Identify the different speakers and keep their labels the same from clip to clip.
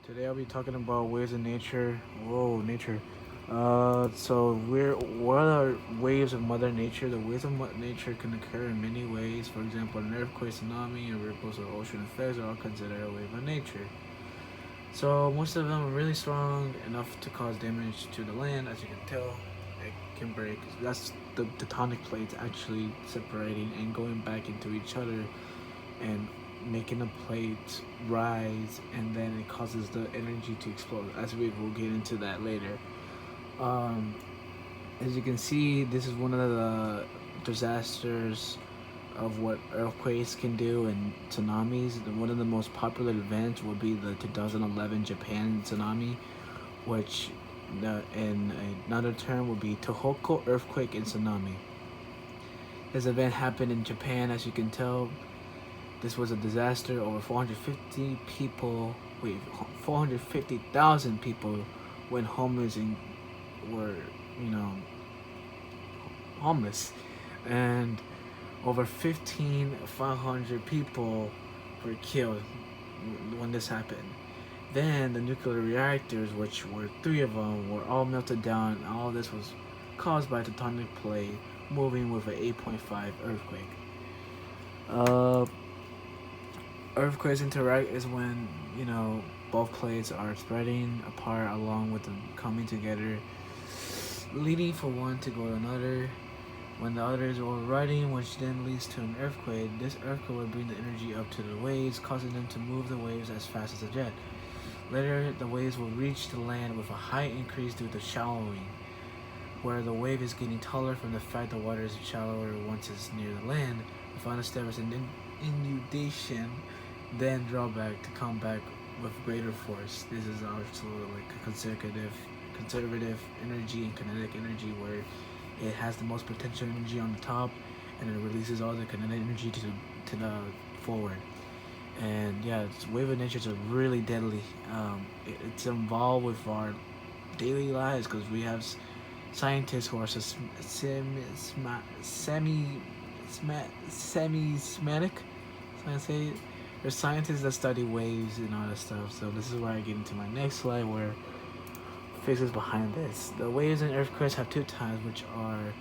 Speaker 1: Today I'll be talking about waves of nature. Whoa, nature. What are waves of Mother Nature? The waves of Mother Nature can occur in many ways. For example, an earthquake, tsunami, and ripples or ocean effects are all considered a wave of nature. So most of them are really strong enough to cause damage to the land. As you can tell, it can break. That's the tectonic plates actually separating and going back into each other and making the plate rise, and then it causes the energy to explode. As we will get into that later. Um, as you can see, this is one of the disasters of what earthquakes can do and tsunamis. One of the most popular events would be the 2011 Japan tsunami, which in another term would be Tohoku earthquake and tsunami. This event happened in Japan, as you can tell. This was a disaster. Over 450,000 people went homeless and were, you know, homeless, and over 15,500 people were killed when this happened. Then the nuclear reactors, which were three of them, were all melted down. All this was caused by tectonic plate moving with an 8.5 earthquake. Uh, Earthquakes interact is when both plates are spreading apart along with them coming together, leading for one to go to another. When the others are riding, which then leads to an earthquake, this earthquake will bring the energy up to the waves, causing them to move the waves as fast as a jet. Later, the waves will reach the land with a high increase due to shallowing, where the wave is getting taller from the fact the water is shallower once it's near the land. The final step is an inundation, then drawback to come back with greater force. This is also like a conservative energy and kinetic energy, where it has the most potential energy on the top, and it releases all the kinetic energy to the forward. And yeah, wave of nature is really deadly. It's involved with our daily lives because we have scientists who are semi-sematic. So I say there's scientists that study waves and all that stuff. So this is where I get into my next slide, where physics behind this. The waves in earthquakes have two types, which are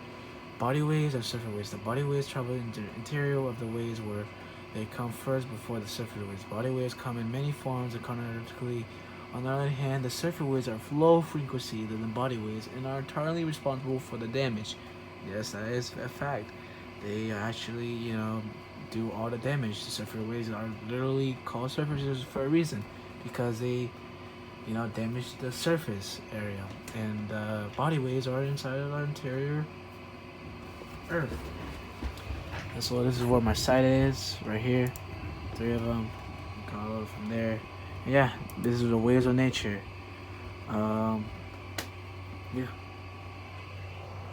Speaker 1: body waves and surface waves. The body waves travel in the interior of the waves, where they come first before the surface waves. Body waves come in many forms and chronologically. On the other hand, the surface waves are low frequency than the body waves and are entirely responsible for the damage. Yes, that is a fact. They actually, do all the damage. The surface waves are literally called surfaces for a reason, because they damage the surface area, and body waves are inside of our interior earth. And so this is where my site is, right here. Three of them. Got a little from there. And yeah, this is the waves of nature. Um, yeah.